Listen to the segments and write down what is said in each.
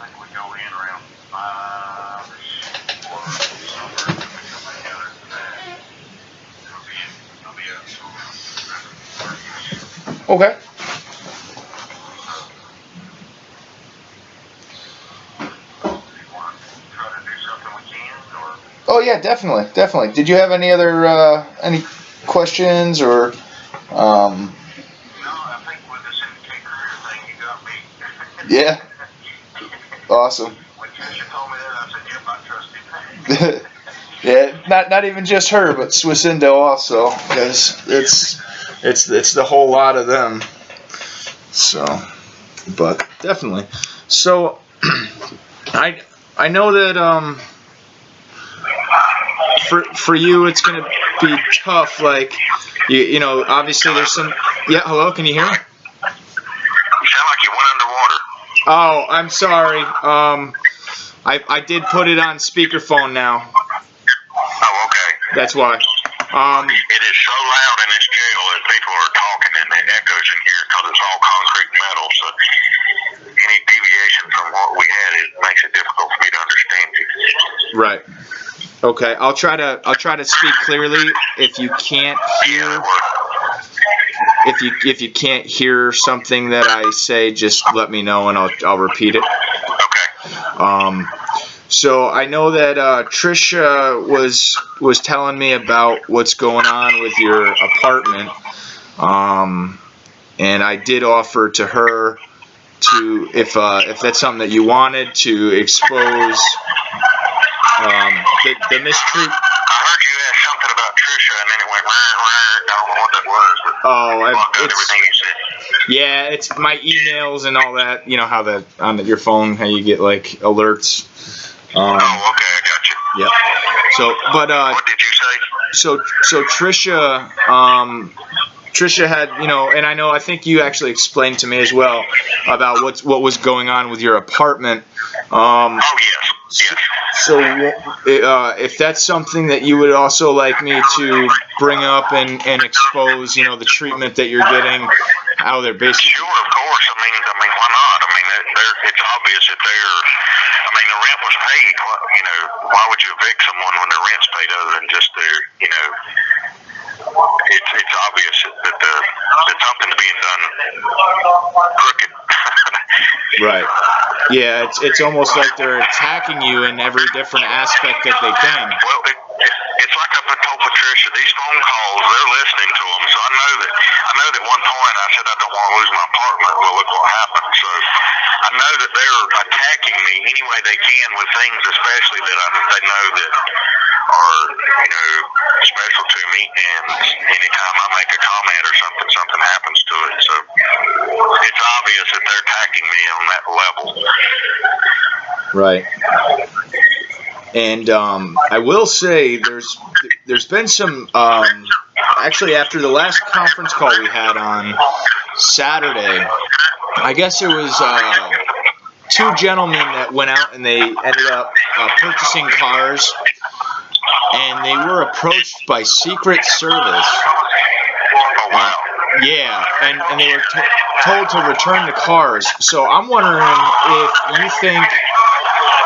think we go in around 5 or somewhere together than that. It'll be up to around 30. Okay. Oh yeah, definitely. Did you have any other any questions or? No, I think with this indicator thing, you got me. Yeah. Awesome. When Trisha told me that, I said, "Yep, I trust him." Yeah, not even just her, but Swiss Indo also, because it's the whole lot of them. So, but definitely. So, I know that for you it's gonna be tough. Like you know, obviously there's some. Yeah, hello, can you hear me? You sound like you went underwater. Oh, I'm sorry. I did put it on speakerphone now. Oh, okay. That's why. It is so loud in this jail that people are talking and it echoes in here because it's all concrete metal. So any deviation from what we had, it makes it difficult for me to understand you. Right. Okay. I'll try to speak clearly. If you can't hear, if you can't hear something that I say, just let me know and I'll repeat it. Okay. So I know that Trisha was telling me about what's going on with your apartment, and I did offer to her to, if that's something that you wanted, to expose the mistreatment. I heard you ask something about Trisha and then it went I don't know what that was. Everything you said. Yeah, it's my emails and all that. You know how that on your phone, how you get like alerts. Okay, I got you. Yeah. So, but what did you say? So Trisha had, you know, and I think you actually explained to me as well about what was going on with your apartment. Oh yes. Yes. So if that's something that you would also like me to bring up and expose, you know, the treatment that you're getting, how they're basically. Sure, of course. I mean, why not? I mean, it's obvious that they're. I mean, the rent was paid. You know, why would you evict someone when their rent's paid other than just their, you know? It's obvious that something's being done crooked. Right. Yeah, it's almost like they're attacking you in every different aspect that they can. Well, it's like I've told Patricia, these phone calls, they're listening to them. So I know that one point I said I don't want to lose my apartment. Well, look what happened. So I know that they're attacking me any way they can with things, especially that they know that are, you know, special to me. And anytime I make a comment or something happens to it. So it's obvious that they're attacking me on that level. Right. And I will say there's been some actually after the last conference call we had on Saturday, I guess it was two gentlemen that went out and they ended up purchasing cars, and they were approached by Secret Service. Yeah, and they were told to return the cars. So I'm wondering if you think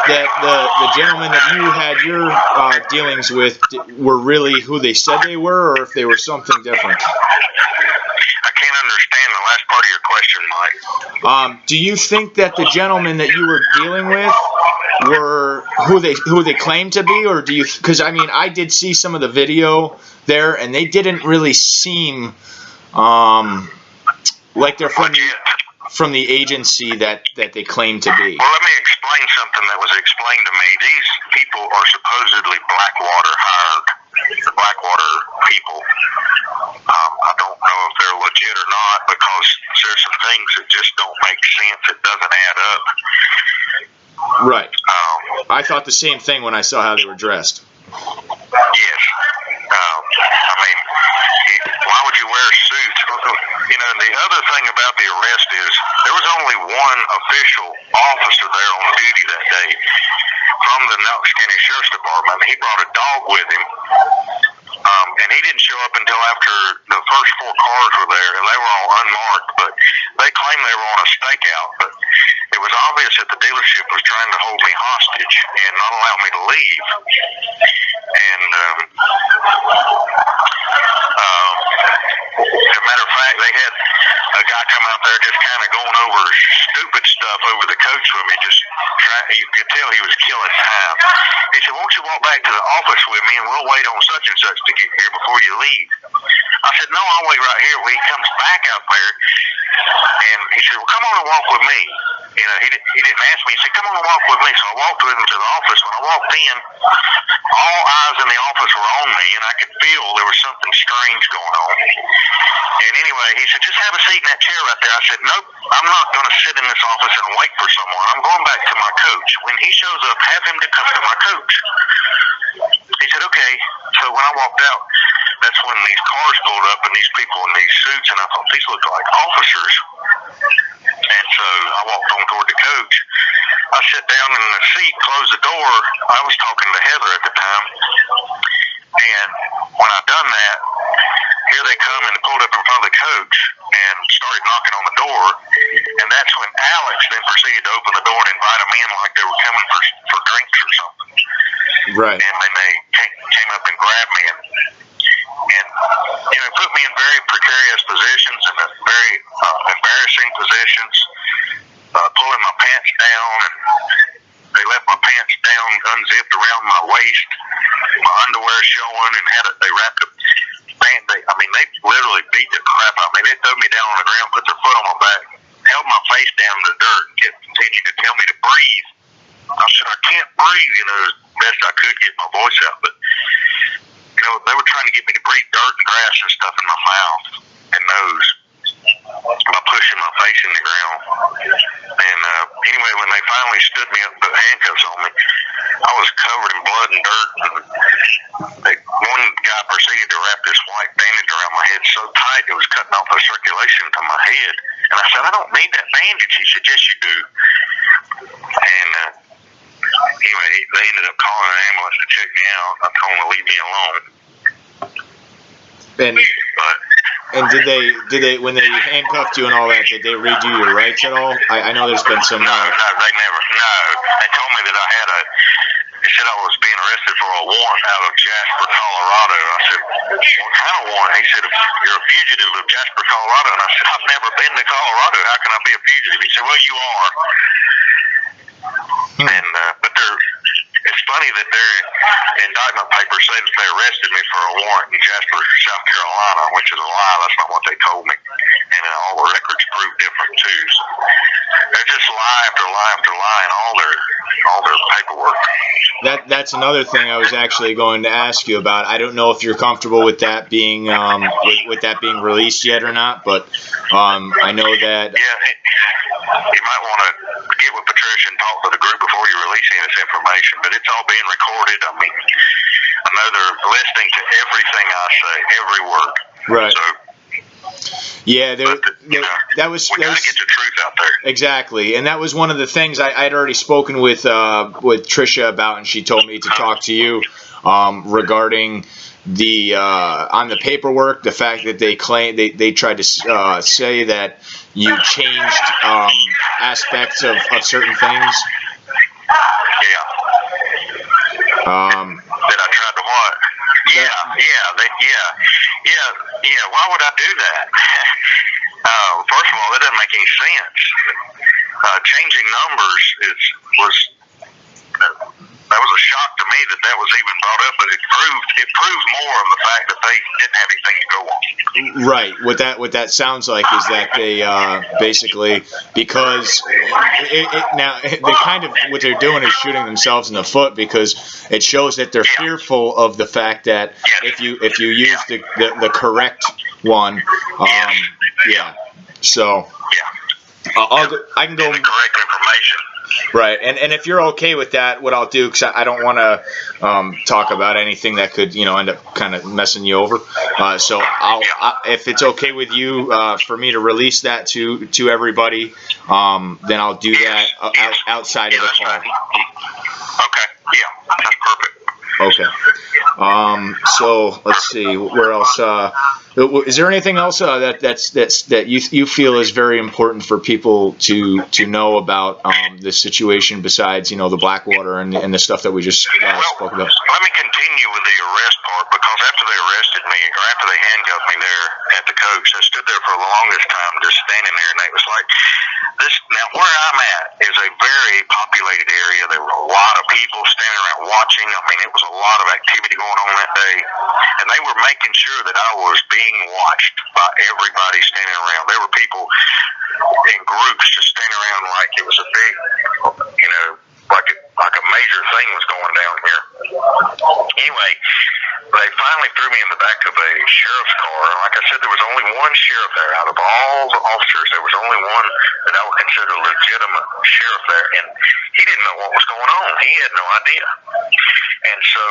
that the gentlemen that you had your dealings with were really who they said they were, or if they were something different. I can't understand the last part of your question, Mike. Do you think that the gentlemen that you were dealing with were who they claimed to be, or do you? Because I mean, I did see some of the video there, and they didn't really seem like they're from the agency that they claim to be. Well, let me explain something that was explained to me. These people are supposedly Blackwater hired, the Blackwater people. I don't know if they're legit or not, because there's some things that just don't make sense. It doesn't add up. Right. I thought the same thing when I saw how they were dressed. Yes. I mean, why would you wear a suit? You know, the other thing about the arrest is there was only one official officer there on duty that day from the Knox County Sheriff's Department. He brought a dog with him, And he didn't show up until after the first 4 cars were there, and they were all unmarked, but they claimed they were on a stakeout. But it was obvious that the dealership was trying to hold me hostage and not allow me to leave. And as a matter of fact, they had a guy come out there just kind of going over stupid stuff over the coach with me. You could tell he was killing time. He said, "Won't you walk back to the office with me, and we'll wait on such and such to get here before you leave?" I said, "No, I'll wait right here." Well, he comes back out there, and he said, "Well, come on and walk with me." You know, he didn't ask me. He said, "Come on and walk with me." So I walked with him to the office. When I walked in, all eyes in the office were on me, and I could feel there was something strange going on. And anyway, he said, "Just have a seat in that chair right there." I said, "Nope, I'm not going to sit in this office and wait for someone. I'm going back to my coach. When he shows up, have him to come to my coach." He said, "Okay." So when I walked out, that's when these cars pulled up and these people in these suits, and I thought these looked like officers. And so I walked on toward the coach. I sat down in the seat, closed the door. I was talking to Heather at the time. And when I done that, here they come and pulled up in front of the coach and started knocking on the door. And that's when Alex then proceeded to open the door and invite them in like they were coming for drinks or something. Right. And then they came up and grabbed me and you know, put me in very precarious positions and very embarrassing positions, pulling my pants down, and they left my pants down unzipped around my waist, my underwear showing, and they wrapped a band. They literally beat the crap out of me. They threw me down on the ground, put their foot on my back, held my face down in the dirt, and continued to tell me to breathe. I said, "I can't breathe," you know, as best I could get my voice out, but you know, they were trying to get me to breathe dirt and grass and stuff in my mouth and nose by pushing my face in the ground. And anyway, when they finally stood me up and put handcuffs on me, I was covered in blood and dirt. And one guy proceeded to wrap this white bandage around my head so tight it was cutting off the circulation to my head. And I said, "I don't need that bandage." He said, "Yes, you do." And anyway, they ended up calling an ambulance to check me out. I told them to leave me alone. And did they when they handcuffed you and all that, did they read you your rights at all? I know there's been some. No, they never. No, they told me that I had they said I was being arrested for a warrant out of Jasper, Colorado. I said, "What kind of warrant?" He said, "You're a fugitive of Jasper, Colorado." And I said, "I've never been to Colorado. How can I be a fugitive?" He said, "Well, you are." And but it's funny that their indictment papers say that they arrested me for a warrant in Jasper, South Carolina, which is a lie. That's not what they told me, and all the records prove different too. So they're just lie after lie after lie in all their paperwork. That's another thing I was actually going to ask you about. I don't know if you're comfortable with that being with that being released yet or not, but I know that. Yeah, you might want to get with Patricia and talk to the group before you release any of this information, but it's all being recorded. I mean, I know they're listening to everything I say, every word. Right. So, yeah, that was. We got to get the truth out there. Exactly, and that was one of the things I'd already spoken with Tricia about, and she told me to talk to you regarding the on the paperwork, the fact that they claim they tried to say that you changed aspects of certain things. Yeah. That I tried to what? Yeah. Why would I do that? First of all, that doesn't make any sense. Changing numbers that was a shock to me that was even brought up, but it proves more of the fact that they didn't have anything to go on. Right. What that sounds like is that they basically, because now they kind of what they're doing is shooting themselves in the foot, because it shows that they're fearful of the fact that if you use the correct one, So I can go. The correct information. Right, and if you're okay with that, what I'll do, because I don't want to talk about anything that could, end up kind of messing you over. So if it's okay with you for me to release that to everybody, then I'll do that outside of the call. Okay, yeah, that's perfect. Okay. So let's see, where else? Is there anything else that you feel is very important for people to know about this situation besides the Blackwater and the stuff that we just spoke about? Let me continue with the arrest part, because after they arrested me, or after they handcuffed me there at the coach, I stood there for the longest time just standing there, and it was like this. Now where I'm at is a very populated area. There were a lot of people standing around watching. I mean, it was a lot of activity going on that day, and they were making sure that I was being watched by everybody standing around. There were people in groups just standing around like it was a big, like a major thing was going down here. Anyway, they finally threw me in the back of a sheriff's car. Like I said, there was only one sheriff there. Out of all the officers, there was only one that I would consider a legitimate sheriff there, and he didn't know what was going on. He had no idea. And so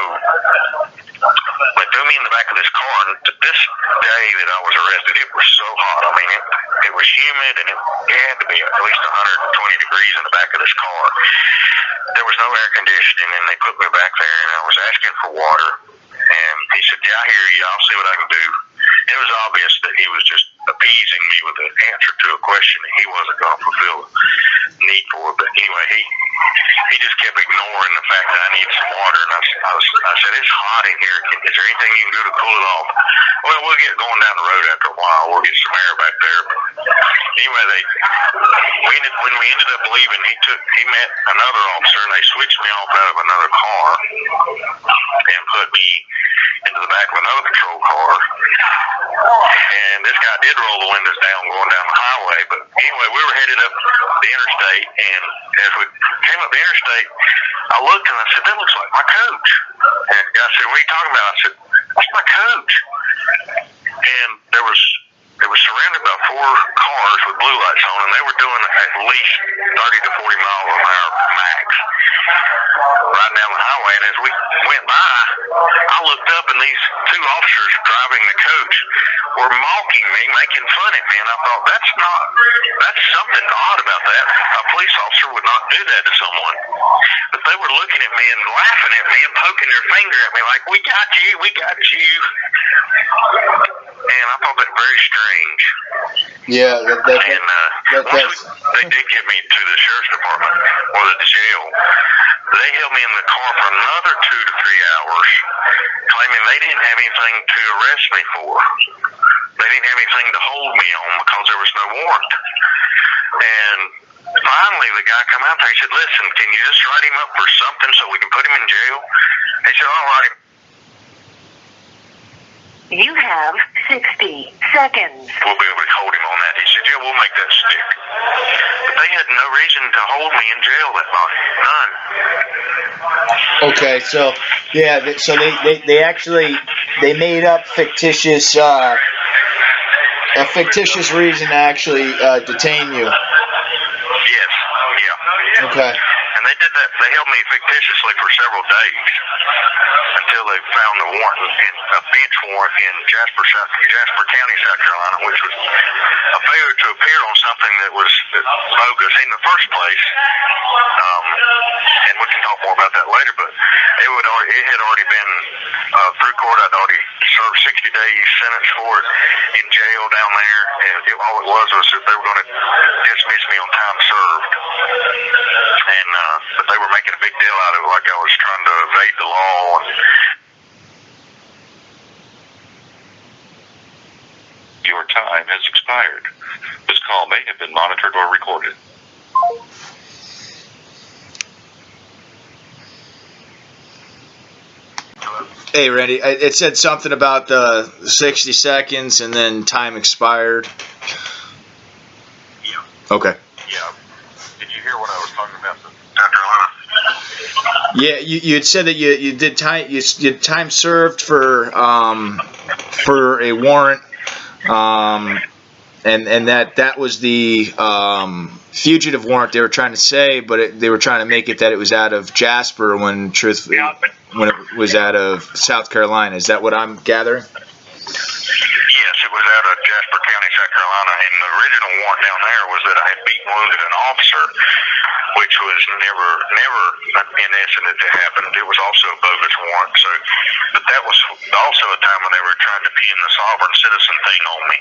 they threw me in the back of this car, and to this day that I was arrested, it was so hot. I mean, it was humid, and it had to be at least 120 degrees in the back of this car. There was no air conditioning, and they put me back there, and I was asking for water. And he said, "Yeah, I hear you. I'll see what I can do." It was obvious that he was just appeasing me with an answer to a question that he wasn't going to fulfill the need for. But anyway, he just kept ignoring the fact that I needed some water. And I said, "It's hot in here. Is there anything you can do to cool it off?" "Well, we'll get going down the road after a while. We'll get some air back there." But anyway, when we ended up leaving, he met another officer, and they switched me off out of another car and put me into the back of another patrol car. And this guy did roll the windows down going down the highway. But anyway, we were headed up the interstate, and as we came up the interstate, I looked and I said, "That looks like my coach." And the guy said, "What are you talking about?" I said, "That's my coach." And it was surrounded by 4 cars with blue lights on, and they were doing at least 30 to 40 miles an hour max riding down the highway. And as we went by, I looked up, and these 2 officers driving the coach were mocking me, making fun of me, and I thought, that's something odd about that. A police officer would not do that to someone. But they were looking at me and laughing at me and poking their finger at me like, "We got you, we got you." And I thought that very strange. Yeah, once they did get me to the sheriff's department or the jail, they held me in the car for another 2 to 3 hours, claiming they didn't have anything to arrest me for. They didn't have anything to hold me on because there was no warrant. And finally, the guy come out there. He said, "Listen, can you just write him up for something so we can put him in jail?" He said, "All right." You have 60 seconds. "We'll be able to hold him on that." He said, "Yeah, we'll make that stick." But they had no reason to hold me in jail that night. None. Okay, so yeah, so they actually made up a fictitious reason to actually detain you. Yes. Yeah. Okay. And they did that. They held me fictitiously for several days until they found the warrant, a bench warrant in Jasper County, South Carolina, which was a failure to appear on something that was bogus in the first place. And we can talk more about that later. But it had already been through court. I'd already served 60 days sentence for it in jail down there, and all it was that they were going to dismiss me on time served. And but they were making a big deal out of it, like I was trying to evade the law. Your time has expired. This call may have been monitored or recorded. Hey, Randy, it said something about 60 seconds and then time expired. Yeah. Okay. Yeah. Did you hear what I was talking about? South Carolina. Yeah, you had said that you did time served for a warrant, and that was the fugitive warrant they were trying to say, but they were trying to make it that it was out of Jasper when it was out of South Carolina. Is that what I'm gathering? Yes, it was out of Jasper County, South Carolina, and the original warrant down there was that I had beat and wounded an officer which was never an incident that happened. It was also a bogus warrant. So, but that was also a time when they were trying to pin the sovereign citizen thing on me.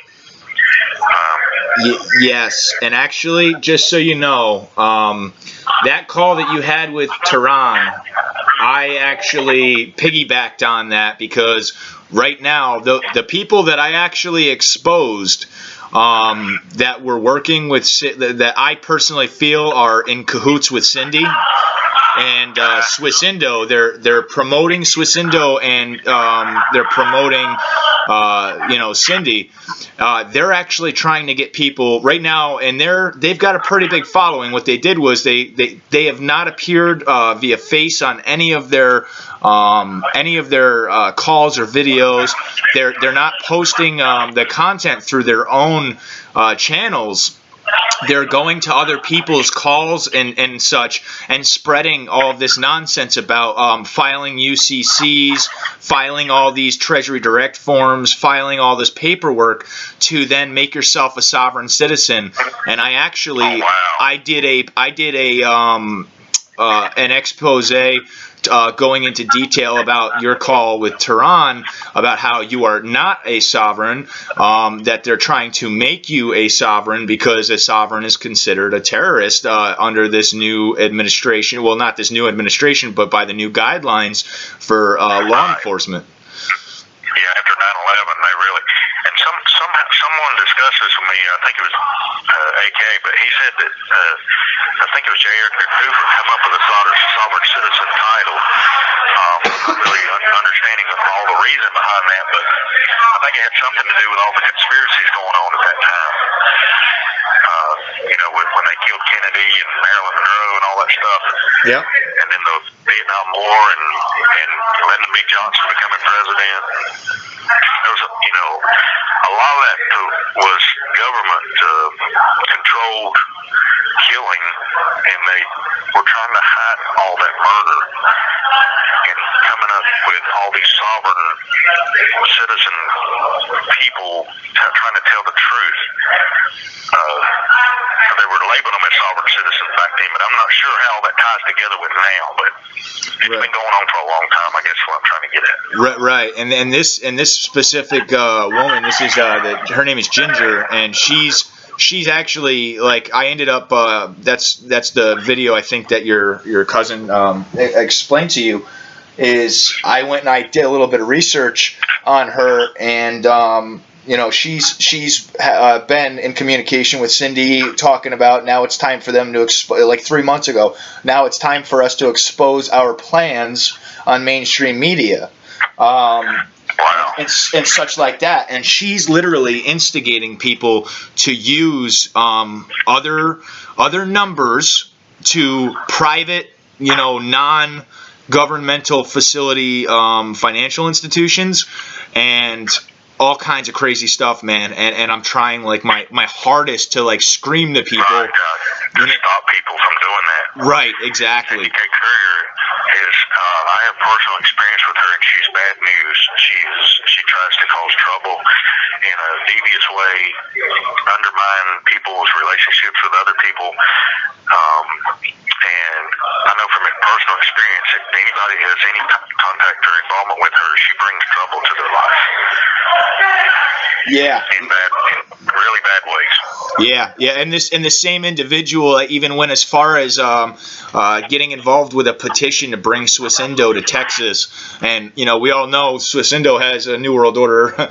Yes, and actually, just so you know, that call that you had with Tehran, I actually piggybacked on that because right now, the people that I actually exposed that were working with, that I personally feel are in cahoots with Cindy and Swisindo, they're promoting Swisindo and they're promoting Cindy. They're actually trying to get people right now, and they've got a pretty big following. What they did was they have not appeared via face on any of their calls or videos. They're not posting the content through their own channels. They're going to other people's calls and such and spreading all of this nonsense about filing UCCs, filing all these Treasury Direct forms, filing all this paperwork to then make yourself a sovereign citizen. And I actually, I did an expose going into detail about your call with Tehran about how you are not a sovereign, that they're trying to make you a sovereign because a sovereign is considered a terrorist under this new administration. Well, not this new administration, but by the new guidelines for law enforcement. Yeah, after 9/11, they really, and someone discussed this with me. I think it was AK, but he said that I think it was J. Edgar Hoover come up with a sovereign citizen title. Not really understanding all the reason behind that, but I think it had something to do with all the conspiracies going on at that time. When they killed Kennedy and Marilyn Monroe and all that stuff. Yeah. And then the Vietnam War and Lyndon B. Johnson becoming president. There was a lot of that was government controlled killing, and they were trying to hide all that murder and coming up with all these sovereign citizen people trying to tell the truth. They were labeling them as sovereign citizens back then, but I'm not sure how that ties together with now, but it's been going on for a long time, I guess is what I'm trying to get at. Right. And this specific woman, this is her name is Ginger, and she's actually, like, I ended up that's the video I think that your cousin explained to you. Is I went and I did a little bit of research on her, and she's been in communication with Cindy, talking about now it's time for them to like 3 months ago. Now it's time for us to expose our plans on mainstream media. And such like that, and she's literally instigating people to use other numbers to private, non-governmental facility financial institutions and all kinds of crazy stuff, man. And I'm trying like my hardest to like scream to people. Right, to stop people from doing that. Right, exactly. And I have personal experience with her, and she's bad news. She tries to cause trouble in a devious way, undermine people's relationships with other people. And I know from personal experience, if anybody has any contact or involvement with her, she brings trouble to their life. Yeah. In really bad ways. Yeah, and the same individual even went as far as getting involved with a petition to bring Swisindo to Texas, and we all know Swisindo has a New World Order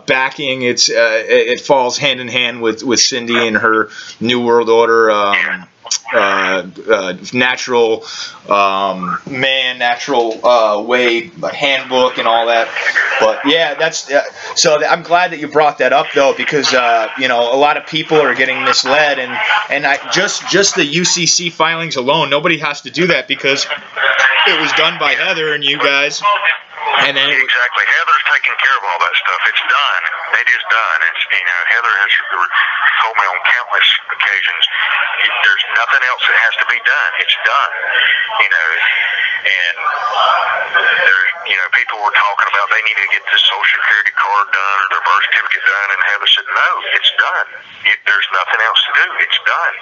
backing. It falls hand in hand with Cindy and her New World Order. Natural way handbook and all that. But yeah, that's so I'm glad that you brought that up though, because a lot of people are getting misled, and just the UCC filings alone, nobody has to do that because it was done by Heather and you guys. And then exactly, Heather's taking care of all that stuff. It's done. It is done. It's, Heather has told me on countless occasions, there's nothing else that has to be done. It's done. And there's, people were talking about they need to get this Social Security card done or their birth certificate done, and Heather said, no, it's done. There's nothing else to do. It's done.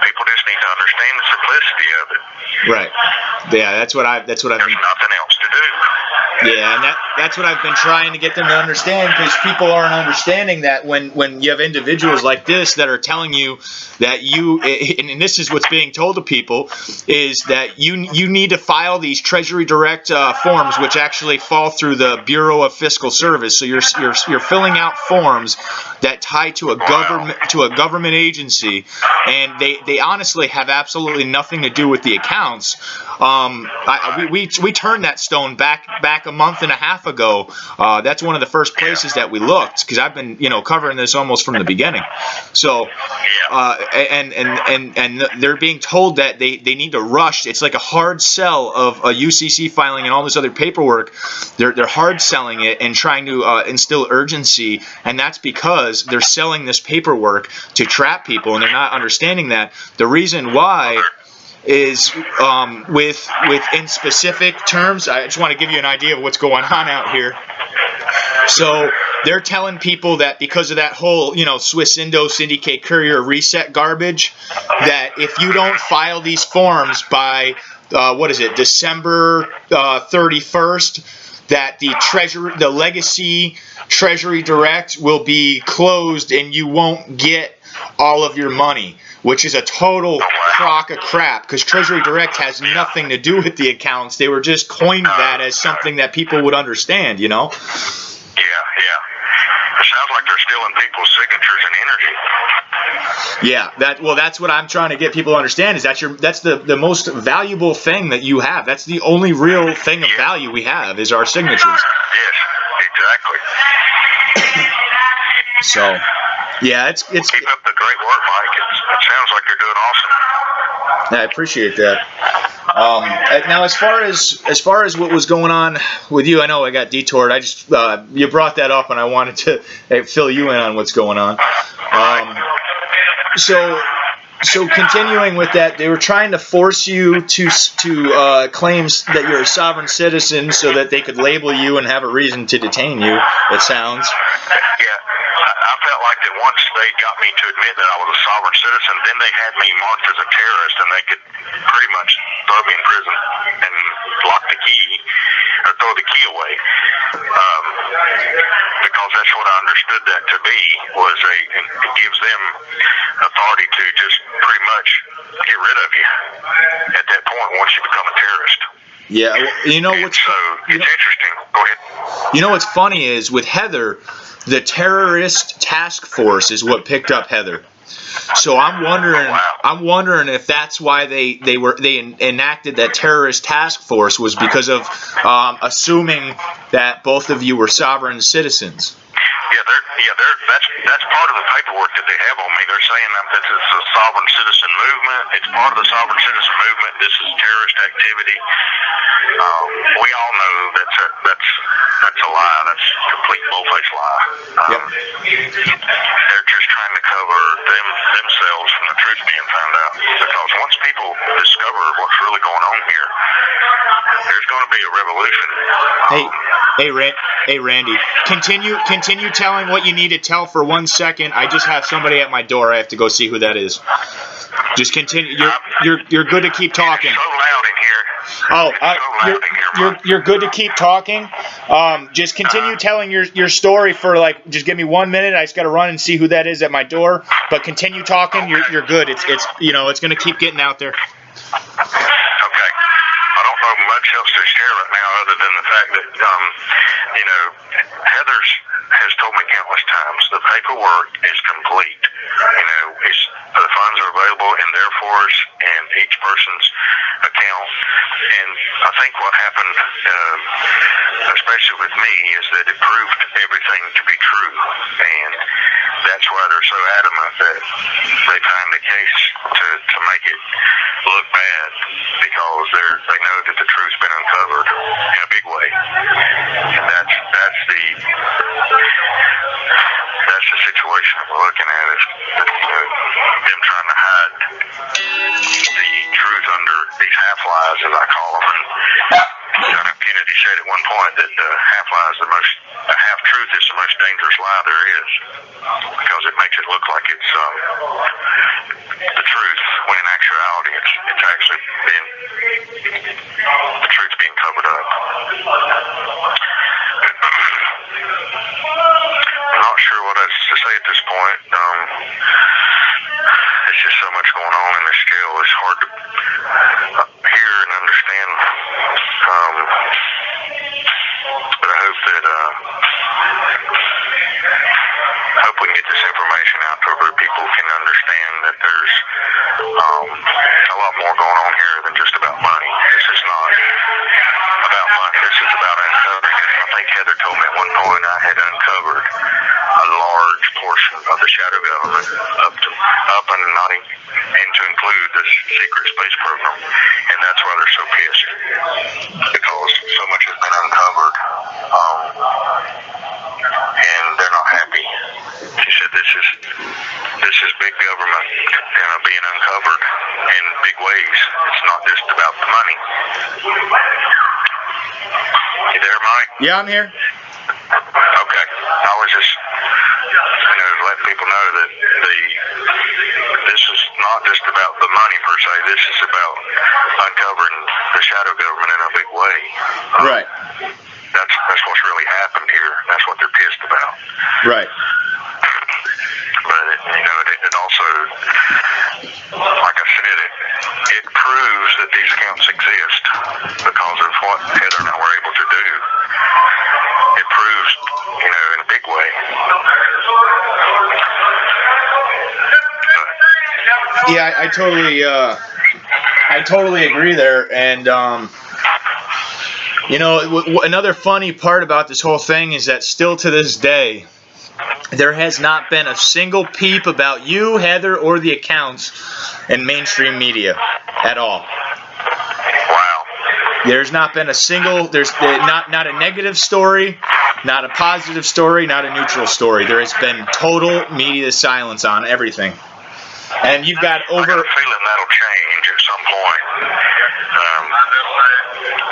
People just need to understand the simplicity of it. Right. Yeah, that's what I've There's been. nothing else to do. Yeah, and that's what I've been trying to get them to understand, because people aren't understanding that when you have individuals like this that are telling you that and this is what's being told to people, is that you need to file these Treasury Direct forms, which actually fall through the Bureau of Fiscal Service. So you're filling out forms that tie to a government agency, and they honestly have absolutely nothing to do with the accounts. We turned that stone back a month and a half ago. That's one of the first places that we looked, because I've been covering this almost from the beginning. So and they're being told that they need to rush. It's like a hard sell of a UCC filing and all this other paperwork. They're hard selling it and trying to instill urgency, and that's because they're selling this paperwork to trap people, and they're not understanding that the reason why is in specific terms. I just want to give you an idea of what's going on out here. So they're telling people that because of that whole, Swiss Indo Syndicate Courier reset garbage, that if you don't file these forms by, December 31st, that the legacy Treasury Direct will be closed and you won't get all of your money, which is a total crock of crap, because Treasury Direct has nothing to do with the accounts. They were just coined that as something that people would understand, Yeah. It sounds like they're stealing people's signatures and energy. Yeah, that's what I'm trying to get people to understand, is that's the most valuable thing that you have. That's the only real thing of value we have, is our signatures. Yes, exactly. So, yeah, it's keep up the great work, Mike. It sounds like you're doing awesome. I appreciate that. Now, as far as what was going on with you, I know I got detoured. I just you brought that up, and I wanted to fill you in on what's going on. So continuing with that, they were trying to force you to claims that you're a sovereign citizen so that they could label you and have a reason to detain you. It sounds. Yeah. I felt like that once they got me to admit that I was a sovereign citizen, then they had me marked as a terrorist, and they could pretty much throw me in prison and lock the key, or throw the key away, because that's what I understood that to be, was it gives them authority to just pretty much get rid of you at that point once you become a terrorist. Yeah, what's interesting. Go ahead. What's funny is with Heather, the terrorist task force is what picked up Heather. So I'm wondering if that's why they enacted that terrorist task force, was because of assuming that both of you were sovereign citizens. That's part of the paperwork that they have on me. They're saying that this is a sovereign citizen movement. It's part of the sovereign citizen movement. This is terrorist activity. We all know that's a lie. That's a complete bull-faced lie. They're just trying to cover themselves from the truth being found out. Because once people discover what's really going on here, there's going to be a revolution. Hey, Randy, continue telling what you need to tell for 1 second. I just have somebody at my door. I have to go see who that is. Just continue. You're good to keep talking. It's so loud in here. You're good to keep talking. Just continue telling your story for just give me 1 minute. I just got to run and see who that is at my door. But continue talking. You're good. It's going to keep getting out there. Okay. I don't know much else to share right now other than the fact that Heather has told me countless times the paperwork is complete. The funds are available in their force and each person's account. And I think what happened, especially with me, is that it proved everything to be true. And that's why they're so adamant that they find the case to make it look bad, because they know that the truth's been uncovered in a big way. And that's situation that we're looking at is them trying to hide the truth under these half-lies, as I call them. And I know Kennedy said at one point that half-lies, a half-truth is the most dangerous lie there is, because it makes it look like it's the truth, when in actuality it's actually the truth's being covered up. I'm not sure what else to say at this point. There's just so much going on in this scale. It's hard to hear and understand. But I hope that we can get this information out to where people can understand that there's a lot more going on here than just about money. This is not about money. This is about uncovering. I think Heather told me at one point I had uncovered a large portion of the shadow government up and not and to include the secret space program, and that's why they're so pissed, because so much has been uncovered, and they're not happy. She said this is big government being uncovered in big ways. It's not just about the money. You there, Mike? Yeah, I'm here. Okay. I was just letting people know that this is not just about the money per se. This is about uncovering the shadow government in a big way. Right. That's what's really happened here. That's what they're pissed about. Right. But it also, like I said, it proves that these accounts exist because of what Heather and I were able to do. It proves, in a big way. Yeah, I totally agree there, and another funny part about this whole thing is that still to this day, there has not been a single peep about you, Heather, or the accounts in mainstream media at all. Wow. There's not been a single. There's not a negative story, not a positive story, not a neutral story. There has been total media silence on everything. And you've got over. I got a feeling that'll change at some point.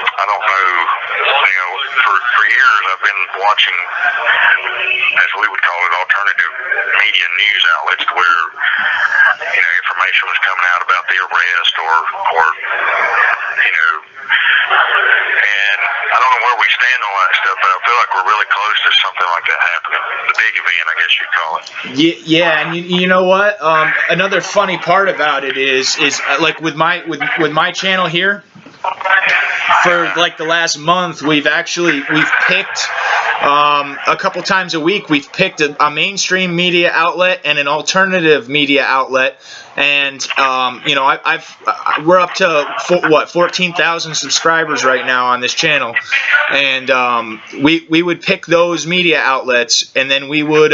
I don't know. For years I've been watching, as we would call it, alternative media news outlets, where information was coming out about the arrest or and I don't know where we stand on that stuff, but I feel like we're really close to something like that happening. The big event, I guess you'd call it. Yeah, and you know what? Another funny part about it is like with my channel here, for like the last month, we've picked a couple times a week. We've picked a mainstream media outlet and an alternative media outlet, and we're up to 14,000 subscribers right now on this channel, and we would pick those media outlets, and then we would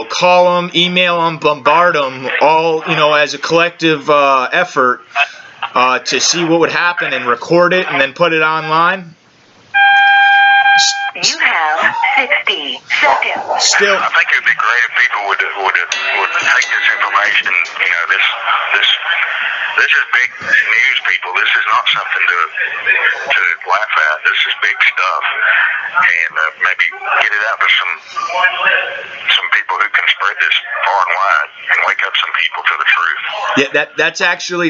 call them, email them, bombard them, all as a collective effort to see what would happen and record it and then put it online. You have 60 seconds. Still, I think it would be great if people would take this information. This is big news, people. This is not something to laugh at. This is big stuff, and maybe get it out to some people who can spread this far and wide and wake up some people to the truth. Yeah,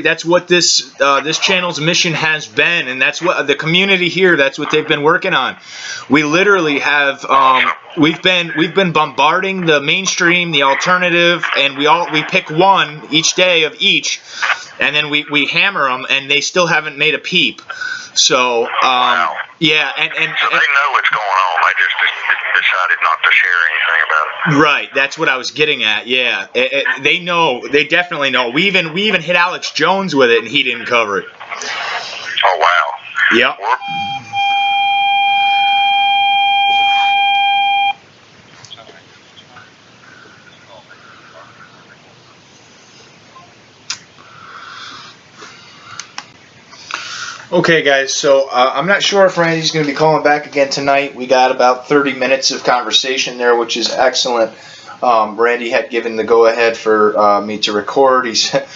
that's what this channel's mission has been, and that's what the community here. That's what they've been working on. We literally have we've been bombarding the mainstream, the alternative, and we pick one each day of each, and then we hammer them, and they still haven't made a peep. So Wow. Yeah, so they know what's going on. They just decided not to share anything about it. Right, that's what I was getting at. Yeah, they know. They definitely know. We even hit Alex Jones with it, and he didn't cover it. Oh wow. Yep. Okay, guys, so I'm not sure if Randy's going to be calling back again tonight. We got about 30 minutes of conversation there, which is excellent. Randy had given the go-ahead for me to record. He said,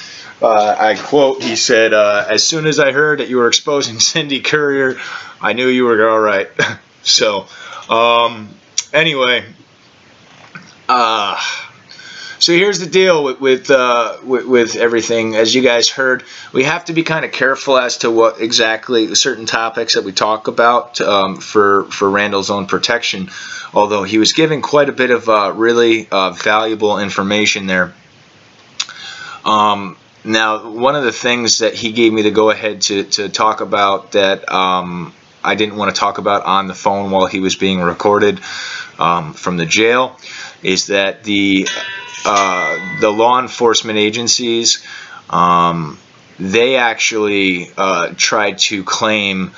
I quote, he said, as soon as I heard that you were exposing Cindy Courier, I knew you were all right. So, anyway, so here's the deal with everything. As you guys heard, we have to be kind of careful as to what exactly certain topics that we talk about for Randall's own protection. Although he was giving quite a bit of really valuable information there. Now, one of the things that he gave me the go-ahead to talk about that I didn't want to talk about on the phone while he was being recorded from the jail is that the law enforcement agencies, they actually tried to claim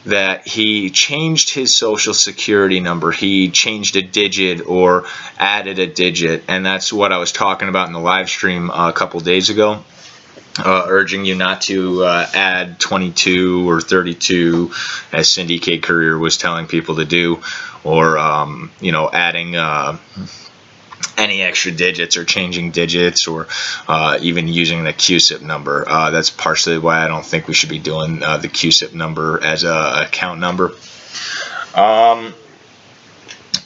that he changed his social security number. He changed a digit or added a digit, and that's what I was talking about in the live stream a couple days ago. Urging you not to add 22 or 32 as Cindy K. Courier was telling people to do, or adding any extra digits or changing digits, or even using the QSIP number. That's partially why I don't think we should be doing the QSIP number as a account number.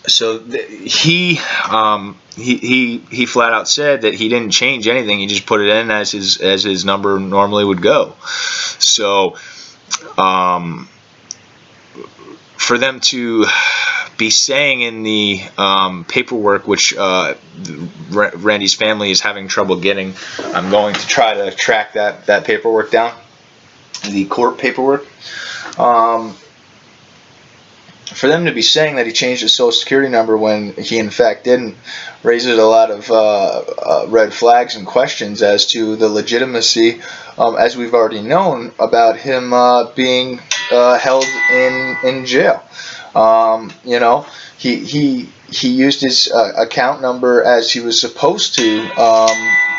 So he flat out said that he didn't change anything. He just put it in as his number normally would go. So for them to be saying in the paperwork, which Randy's family is having trouble getting, I'm going to try to track that paperwork down, the court paperwork. For them to be saying that he changed his social security number when he in fact didn't raises a lot of red flags and questions as to the legitimacy, as we've already known about him being held in jail. He used his account number as he was supposed to,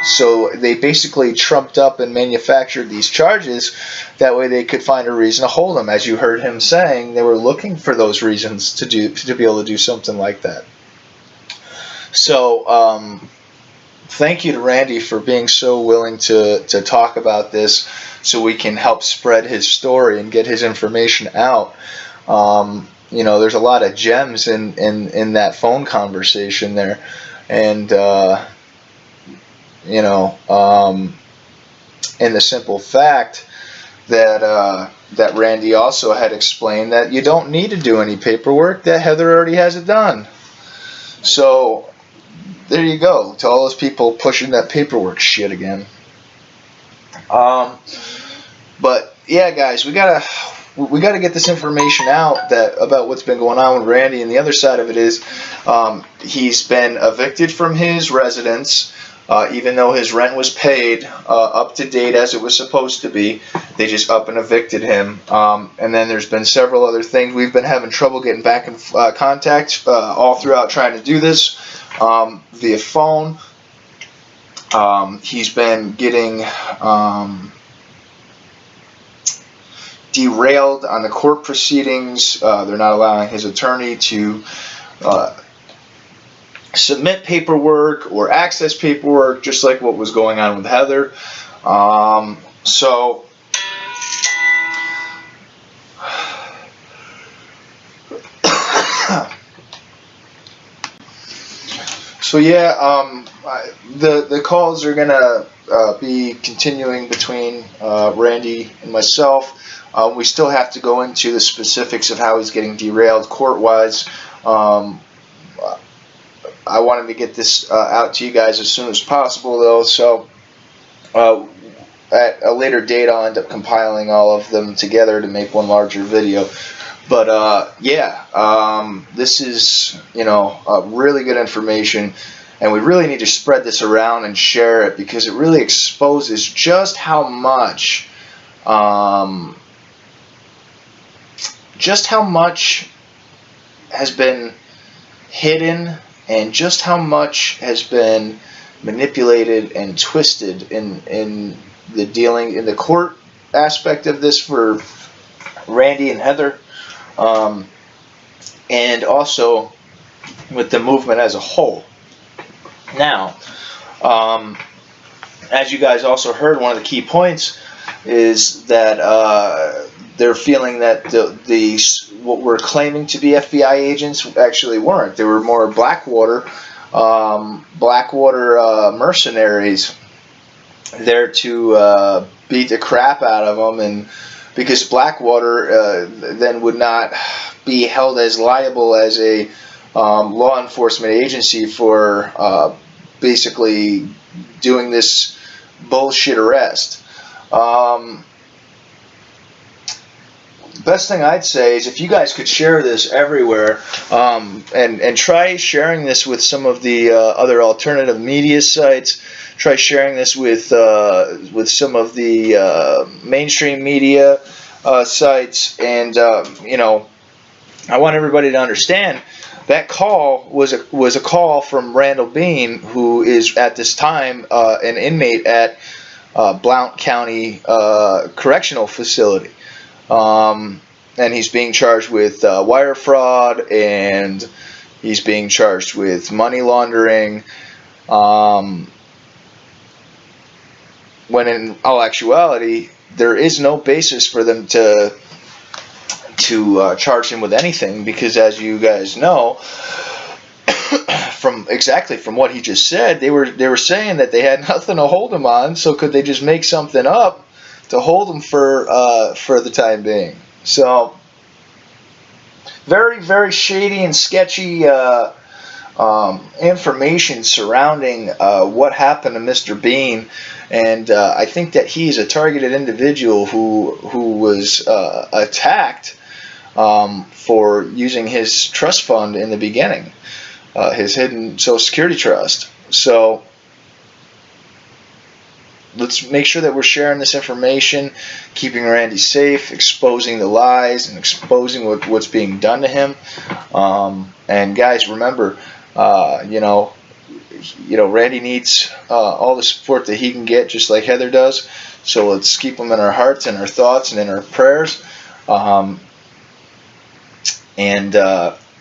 so they basically trumped up and manufactured these charges. That way they could find a reason to hold him. As you heard him saying, they were looking for those reasons to be able to do something like that. So thank you to Randy for being so willing to talk about this so we can help spread his story and get his information out. There's a lot of gems in that phone conversation there, and in the simple fact that Randy also had explained that you don't need to do any paperwork, that Heather already has it done. So there you go, to all those people pushing that paperwork shit again. But yeah, guys, we gotta get this information out about what's been going on with Randy. And the other side of it is he's been evicted from his residence, even though his rent was paid up to date as it was supposed to be. They just up and evicted him. And then there's been several other things. We've been having trouble getting back in contact all throughout trying to do this via phone. He's been getting derailed on the court proceedings. They're not allowing his attorney to submit paperwork or access paperwork, just like what was going on with Heather. So yeah, the calls are gonna be continuing between Randy and myself. We still have to go into the specifics of how he's getting derailed court-wise. I wanted to get this out to you guys as soon as possible, though, so at a later date I'll end up compiling all of them together to make one larger video. But this is really good information, and we really need to spread this around and share it, because it really exposes just how much has been hidden, and just how much has been manipulated and twisted in the court aspect of this for Randy and Heather, and also with the movement as a whole. Now, as you guys also heard, one of the key points is that they're feeling that what we're claiming to be FBI agents actually weren't. They were more Blackwater mercenaries there to beat the crap out of them, and because Blackwater then would not be held as liable as a law enforcement agency for basically doing this bullshit arrest. Best thing I'd say is if you guys could share this everywhere, and try sharing this with some of the other alternative media sites. Try sharing this with some of the mainstream media sites, and you know, I want everybody to understand that call was a call from Randall Beane, who is at this time an inmate at Blount County Correctional Facility. And he's being charged with wire fraud, and he's being charged with money laundering, when in all actuality there is no basis for them to charge him with anything, because as you guys know from what he just said, they were saying that they had nothing to hold him on, so could they just make something up to hold him for the time being? So very, very shady and sketchy information surrounding what happened to Mr. Beane, and I think that he's a targeted individual who was attacked for using his trust fund in the beginning, his hidden Social Security trust. So let's make sure that we're sharing this information, keeping Randy safe, exposing the lies, and exposing what's being done to him. And guys, remember, you know, Randy needs all the support that he can get, just like Heather does. So let's keep him in our hearts and our thoughts and in our prayers. And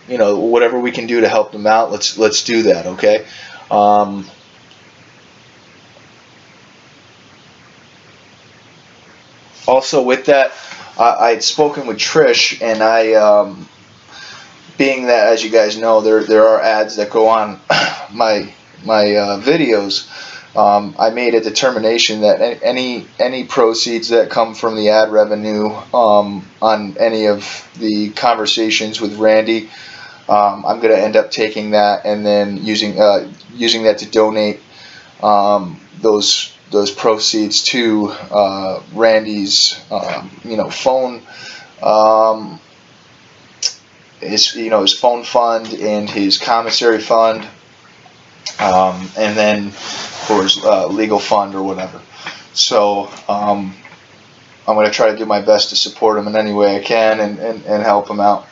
you know, whatever we can do to help them out, let's do that. Okay. Also, with that, I had spoken with Trish, and I, being that, as you guys know, there are ads that go on my videos. I made a determination that any proceeds that come from the ad revenue on any of the conversations with Randy, I'm going to end up taking that and then using that to donate those proceeds to Randy's phone, his phone fund and his commissary fund, and then for his legal fund or whatever. So I'm going to try to do my best to support him in any way I can and help him out.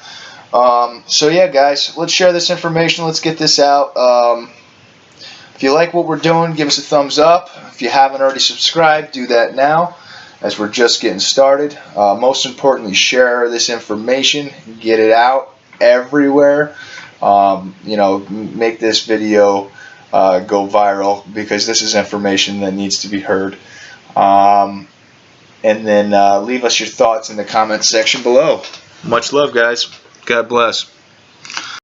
So yeah, guys, let's share this information. Let's get this out. If you like what we're doing, give us a thumbs up. If you haven't already subscribed, do that now, as we're just getting started. Most importantly, share this information, get it out everywhere. Make this video go viral, because this is information that needs to be heard. And then leave us your thoughts in the comments section below. Much love, guys. God bless.